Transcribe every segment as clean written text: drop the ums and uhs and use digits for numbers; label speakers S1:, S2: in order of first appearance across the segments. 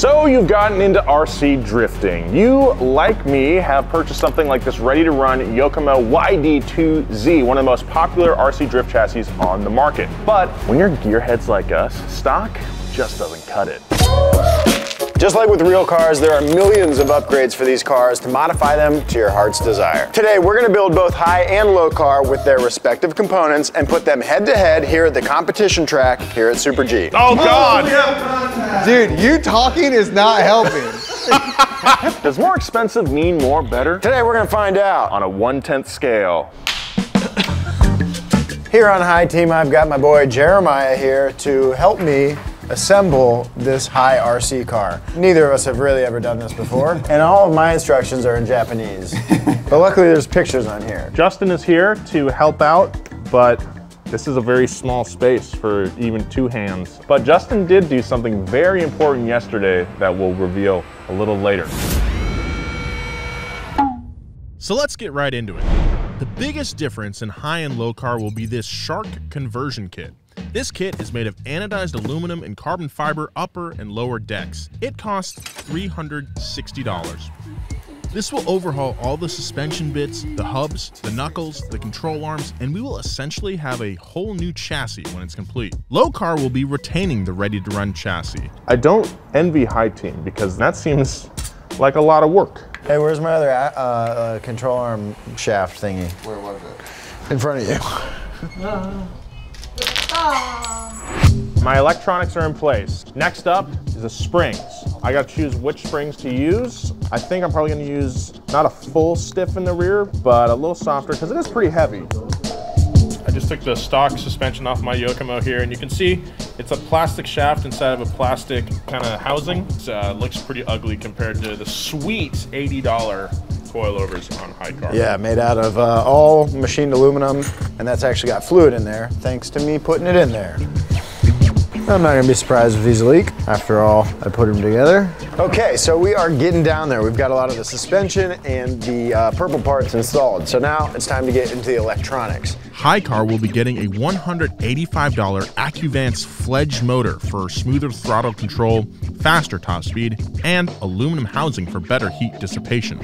S1: So you've gotten into RC drifting. You, like me, have purchased something like this ready-to-run Yokomo YD2Z, one of the most popular RC drift chassis on the market. But when you're gearheads like us, stock just doesn't cut it.
S2: Just like with real cars, there are millions of upgrades for these cars to modify them to your heart's desire. Today, we're gonna build both high and low car with their respective components and put them head to head here at the competition track here at Super G.
S1: Oh God!
S3: Dude, you talking is not helping.
S1: Does more expensive mean more better?
S2: Today, we're gonna find out.
S1: On a 1/10 scale.
S2: Here on High Team, I've got my boy Jeremiah here to help me assemble this high RC car. Neither of us have really ever done this before, and all of my instructions are in Japanese. But luckily there's pictures on here.
S1: Justin is here to help out, but this is a very small space for even two hands. But Justin did do something very important yesterday that we'll reveal a little later.
S4: So let's get right into it. The biggest difference in high and low car will be this Shark conversion kit. This kit is made of anodized aluminum and carbon fiber upper and lower decks. It costs $360. This will overhaul all the suspension bits, the hubs, the knuckles, the control arms, and we will essentially have a whole new chassis when it's complete. Low car will be retaining the ready-to-run chassis.
S1: I don't envy High Team because that seems like a lot of work.
S2: Hey, where's my other control arm shaft thingy?
S3: Where was it?
S2: In front of you.
S1: My electronics are in place. Next up is the springs. I gotta choose which springs to use. I think I'm probably gonna use not a full stiff in the rear, but a little softer because it is pretty heavy. I just took the stock suspension off my Yokomo here, and you can see it's a plastic shaft inside of a plastic kind of housing. It looks pretty ugly compared to the sweet $80 coilovers on high car.
S2: Yeah, made out of all machined aluminum, and that's actually got fluid in there, thanks to me putting it in there. I'm not gonna be surprised if these leak. After all, I put them together. Okay, so we are getting down there. We've got a lot of the suspension and the purple parts installed. So now it's time to get into the electronics.
S4: High car will be getting a $185 AccuVance fledged motor for smoother throttle control, faster top speed, and aluminum housing for better heat dissipation.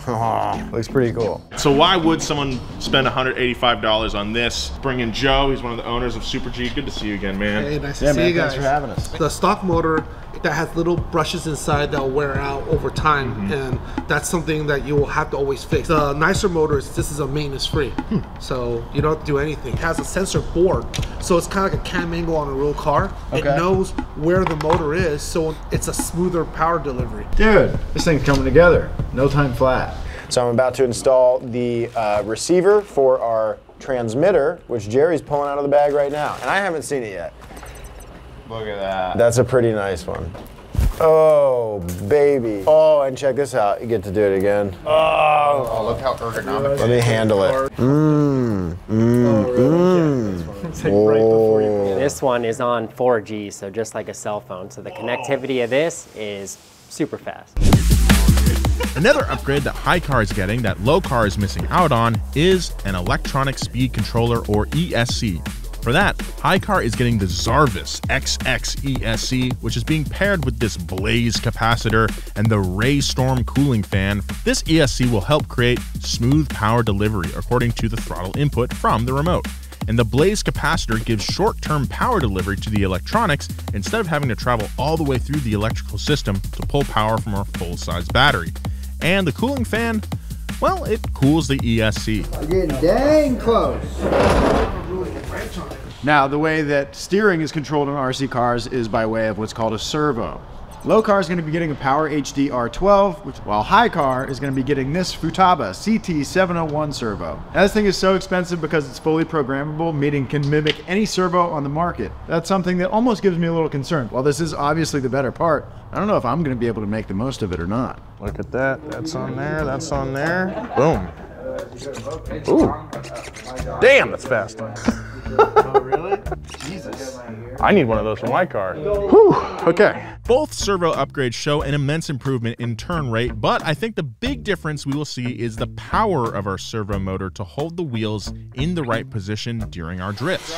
S2: Oh, looks pretty cool.
S1: So why would someone spend $185 on this? Bring in Joe, he's one of the owners of Super G. Good to see you again, man.
S5: Hey, nice to see you guys.
S2: Thanks for having us.
S5: The stock motor that has little brushes inside that will wear out over time, and that's something that you will have to always fix. The nicer motors, this is a maintenance free, so you don't have to do anything. It has a sensor board, so it's kind of like a cam angle on a real car. Okay. It knows where the motor is, so it's a smoother power delivery.
S3: Dude, this thing's coming together. No time flat.
S2: So I'm about to install the receiver for our transmitter, which Jerry's pulling out of the bag right now, and I haven't seen it yet.
S3: Look at that.
S2: That's a pretty nice one. Oh, baby. Oh, and check this out. You get to do it again.
S3: Oh, look how ergonomic.
S2: Let me handle it.
S6: This one is on 4G, so just like a cell phone. So the connectivity of this is super fast.
S4: Another upgrade that high car is getting that low car is missing out on is an electronic speed controller, or ESC. For that, high car is getting the Zarvis XX ESC, which is being paired with this Blaze capacitor and the Raystorm cooling fan. This ESC will help create smooth power delivery according to the throttle input from the remote. And the Blaze capacitor gives short-term power delivery to the electronics instead of having to travel all the way through the electrical system to pull power from our full-size battery. And the cooling fan, well, it cools the ESC.
S3: We're getting dang close. Now, the way that steering is controlled on RC cars is by way of what's called a servo. Low car is going to be getting a Power HD R12, while high car is going to be getting this Futaba CT701 servo. Now, this thing is so expensive because it's fully programmable, meaning can mimic any servo on the market. That's something that almost gives me a little concern. While this is obviously the better part, I don't know if I'm going to be able to make the most of it or not.
S1: Look at that. That's on there. That's on there. Boom. Ooh. Damn, that's fast.
S3: Oh, really? Jesus.
S1: I need one of those for my car. Whew. Okay.
S4: Both servo upgrades show an immense improvement in turn rate, but I think the big difference we will see is the power of our servo motor to hold the wheels in the right position during our drifts.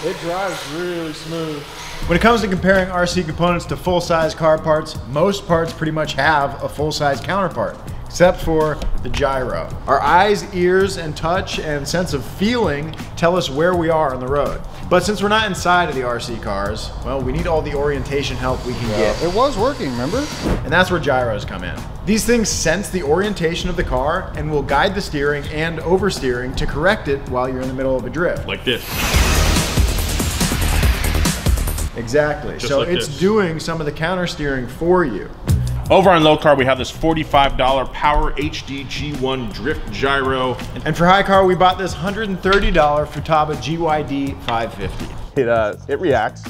S3: It drives really smooth. When it comes to comparing RC components to full-size car parts, most parts pretty much have a full-size counterpart, except for the gyro. Our eyes, ears, and touch and sense of feeling tell us where we are on the road. But since we're not inside of the RC cars, well, we need all the orientation help we can get.
S2: It was working, remember?
S3: And that's where gyros come in. These things sense the orientation of the car and will guide the steering and oversteering to correct it while you're in the middle of a drift.
S4: Like this.
S3: Exactly.
S4: Just
S3: So
S4: like
S3: it's
S4: this.
S3: doing some of the counter steering for you.
S4: Over on Low Car, we have this $45 Power HD G1 Drift Gyro.
S3: And for High Car, we bought this $130 Futaba GYD 550.
S1: It reacts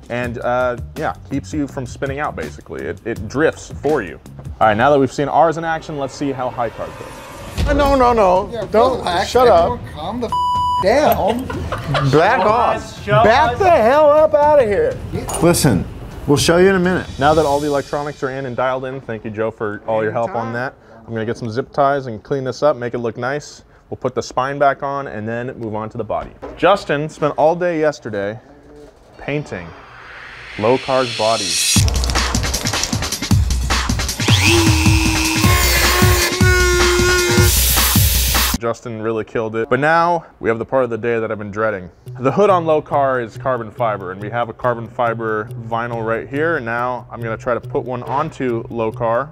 S1: and yeah, keeps you from spinning out basically. It drifts for you. All right, now that we've seen ours in action, let's see how High Cars goes.
S2: No.
S7: Yeah,
S2: Don't,
S7: relax,
S2: shut up.
S7: everyone calm the down.
S2: Back off. Back the hell up out of here.
S3: Listen, we'll show you in a minute.
S1: Now that all the electronics are in and dialed in, thank you, Joe, for all your help on that. I'm gonna get some zip ties and clean this up, make it look nice. We'll put the spine back on and then move on to the body. Justin spent all day yesterday painting Low Car's body. Justin really killed it. But now we have the part of the day that I've been dreading. The hood on Low Car is carbon fiber, and we have a carbon fiber vinyl right here. And now I'm gonna try to put one onto Low Car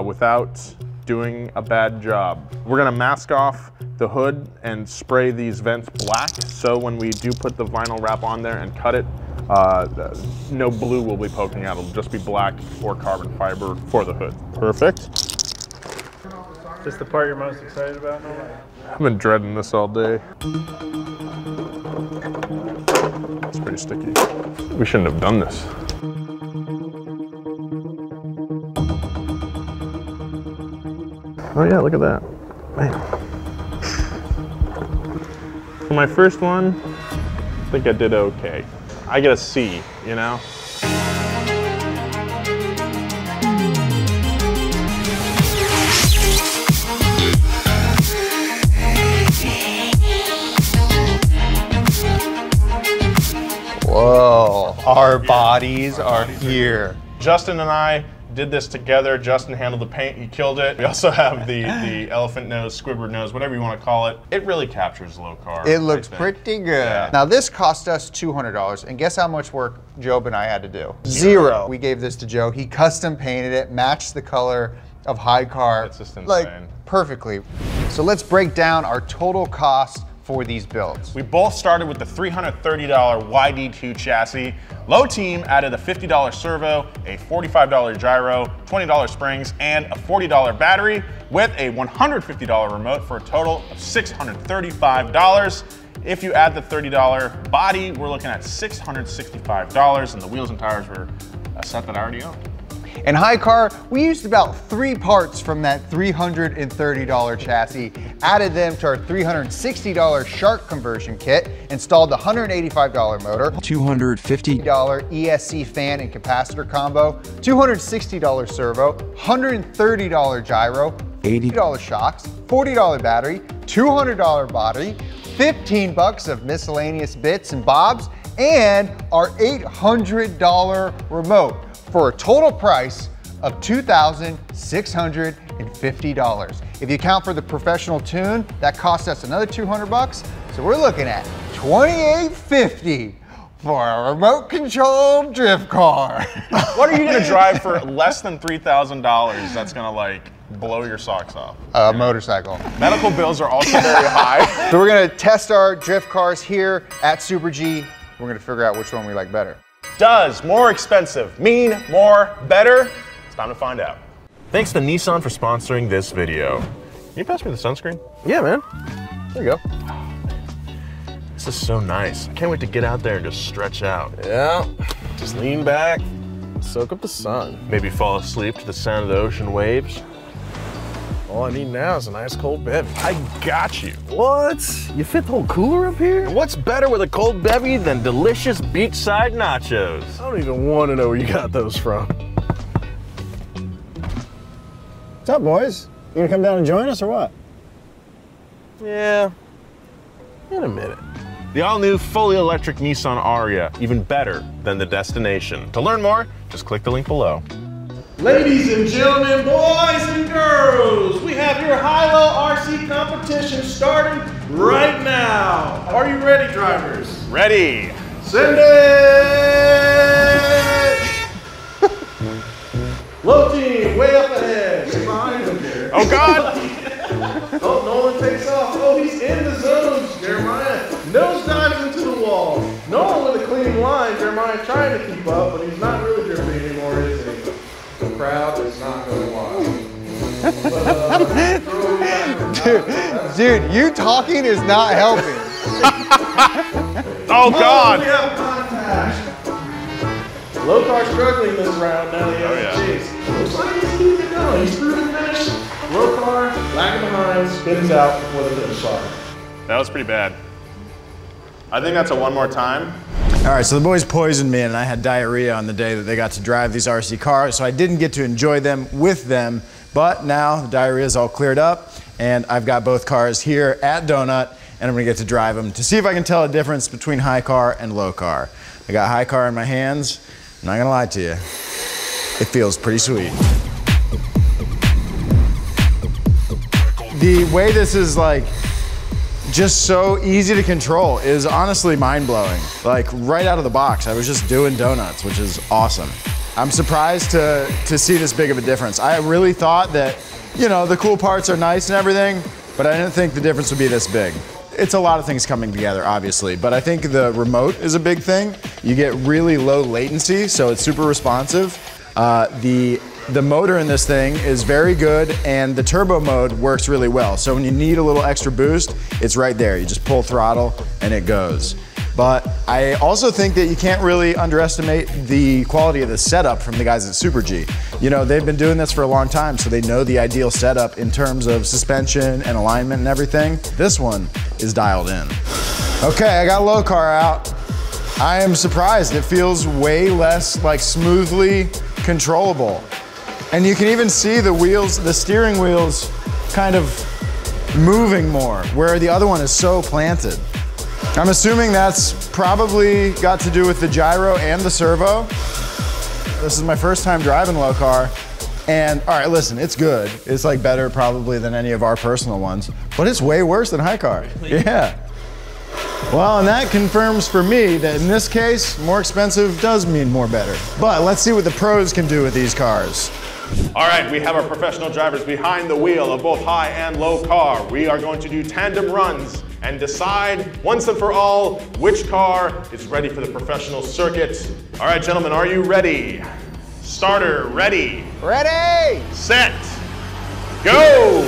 S1: without doing a bad job. We're gonna mask off the hood and spray these vents black, so when we do put the vinyl wrap on there and cut it, no blue will be poking out. It'll just be black or carbon fiber for the hood. Perfect.
S8: Is this the part you're most excited about, Nolan?
S1: I've been dreading this all day. It's pretty sticky. We shouldn't have done this. Oh yeah, look at that. Man. For my first one, I think I did okay. I get a C, you know?
S2: Whoa, our bodies are here.
S1: Justin and I did this together. Justin handled the paint, he killed it. We also have the elephant nose, Squidward nose, whatever you want to call it. It really captures Low Car.
S7: It looks pretty good.
S1: Yeah.
S7: Now this cost us $200, and guess how much work Job and I had to do?
S2: Zero.
S7: We gave this to Joe. He custom painted it, matched the color of High Car.
S1: That's just insane.
S7: Like, perfectly. So let's break down our total cost for these builds.
S1: We both started with the $330 YD2 chassis. Low Team added a $50 servo, a $45 gyro, $20 springs, and a $40 battery with a $150 remote for a total of $635. If you add the $30 body, we're looking at $665, and the wheels and tires were a set that I already owned.
S7: In High Car, we used about 3 parts from that $330 chassis, added them to our $360 Shark conversion kit, installed the $185 motor, $250 ESC fan and capacitor combo, $260 servo, $130 gyro, $80 shocks, $40 battery, $200 body, $15 of miscellaneous bits and bobs, and our $800 remote, for a total price of $2,650. If you count for the professional tune, that cost us another $200. So we're looking at $2,850 for a remote controlled drift car.
S1: What are you gonna drive for less than $3,000 that's gonna like blow your socks off?
S7: A motorcycle.
S1: Medical bills are also very high.
S7: So we're gonna test our drift cars here at Super G. We're gonna figure out which one we like better.
S1: Does more expensive mean more better? It's time to find out. Thanks to Nissan for sponsoring this video. Can you pass me the sunscreen?
S2: Yeah, man. There you go.
S1: This is so nice. I can't wait to get out there and just stretch out.
S2: Yeah.
S1: Just lean back,
S2: Soak up the sun.
S1: maybe fall asleep to the sound of the ocean waves.
S2: All I need now is a nice cold bevy.
S1: I got you.
S2: What? You fit the whole cooler up here?
S1: What's better with a cold bevy than delicious beachside nachos?
S2: I don't even want to know where you got those from. What's up, boys? You gonna come down and join us or what?
S1: Yeah, in a minute. The all-new fully electric Nissan Ariya, even better than the destination. To learn more, just click the link below.
S8: Ladies and gentlemen, boys and girls, we have your high-low RC competition starting right now. Are you ready, drivers?
S1: Ready.
S8: Send it! Low team, way up ahead. Get behind him here.
S1: Oh God!
S8: Oh, Nolan takes off. Oh, he's in the zone, Jeremiah. Nose dives into the wall. Nolan with a clean line. Jeremiah trying to keep up, but he's not really dripping anymore, is he? The crowd is not going to watch.
S7: Dude, you talking is not helping.
S1: Oh God!
S8: We have contact. Low car struggling this round now. He has a chase. Looks like he's keeping it going. He's through the finish. Low car lagging behind, spins out before the finish line.
S1: That was pretty bad. I think that's a one more time.
S2: All right, so the boys poisoned me and I had diarrhea on the day that they got to drive these RC cars, so I didn't get to enjoy them with them, but now the diarrhea is all cleared up and I've got both cars here at Donut and I'm gonna get to drive them to see if I can tell a difference between high car and low car. I got high car in my hands, I'm not gonna lie to you, it feels pretty sweet. The way this is like just so easy to control is honestly mind-blowing. Like right out of the box, I was just doing donuts, which is awesome. I'm surprised to see this big of a difference. I really thought that, you know, the cool parts are nice and everything, but I didn't think the difference would be this big. It's a lot of things coming together, obviously, but I think the remote is a big thing. You get really low latency, so it's super responsive. The motor in this thing is very good and the turbo mode works really well. So when you need a little extra boost, it's right there. You just pull throttle and it goes. But I also think that you can't really underestimate the quality of the setup from the guys at Super G. You know, they've been doing this for a long time, so they know the ideal setup in terms of suspension and alignment and everything. This one is dialed in. Okay, I got low car out. I am surprised. It feels way less like smoothly controllable. And you can even see the wheels, the steering wheels kind of moving more, where the other one is so planted. I'm assuming that's probably got to do with the gyro and the servo. This is my first time driving low car. And all right, listen, it's good. It's like better probably than any of our personal ones, but it's way worse than high car. Yeah. Well, and that confirms for me that in this case, more expensive does mean more better. But let's see what the pros can do with these cars.
S1: All right, we have our professional drivers behind the wheel of both high and low car. We are going to do tandem runs and decide once and for all which car is ready for the professional circuit. All right, gentlemen, are you ready? Starter, ready.
S7: Ready!
S1: Set, go!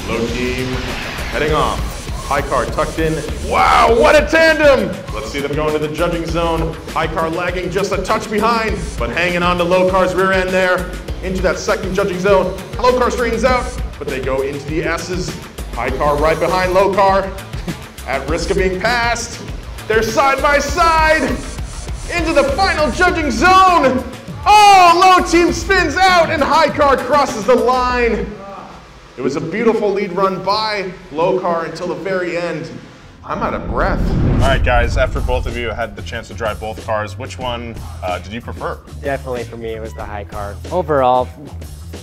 S1: Low team, heading off. High car tucked in. Wow, what a tandem! Let's see them go into the judging zone. High car lagging just a touch behind, but hanging on to low car's rear end there. Into that second judging zone. Low car straightens out, but they go into the S's. High car right behind low car. At risk of being passed. They're side by side. Into the final judging zone. Oh, low team spins out and high car crosses the line. It was a beautiful lead run by low car until the very end. I'm out of breath. All right, guys, after both of you had the chance to drive both cars, which one did you prefer?
S6: Definitely for me, it was the high car. Overall,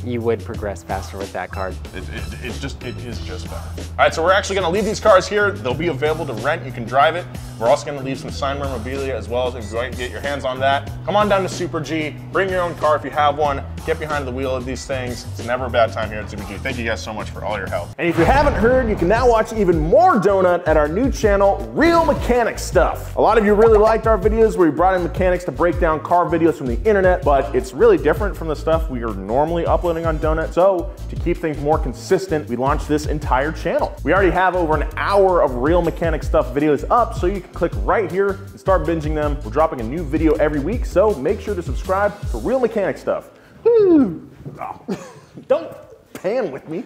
S6: you would progress faster with that car.
S1: It is just better. All right, so we're actually gonna leave these cars here. They'll be available to rent. You can drive it. We're also gonna leave some signed memorabilia as well, so if you want to get your hands on that, come on down to Super G, bring your own car if you have one, get behind the wheel of these things. It's never a bad time here at Super G. Thank you guys so much for all your help.
S9: And if you haven't heard, you can now watch even more Donut at our new channel, Real Mechanic Stuff. A lot of you really liked our videos where we brought in mechanics to break down car videos from the internet, but it's really different from the stuff we are normally uploading on Donut. So to keep things more consistent, we launched this entire channel. We already have over an hour of Real Mechanic Stuff videos up, so you can click right here and start binging them. We're dropping a new video every week, so make sure to subscribe for Real Mechanic Stuff. Woo! Oh. Don't pan with me.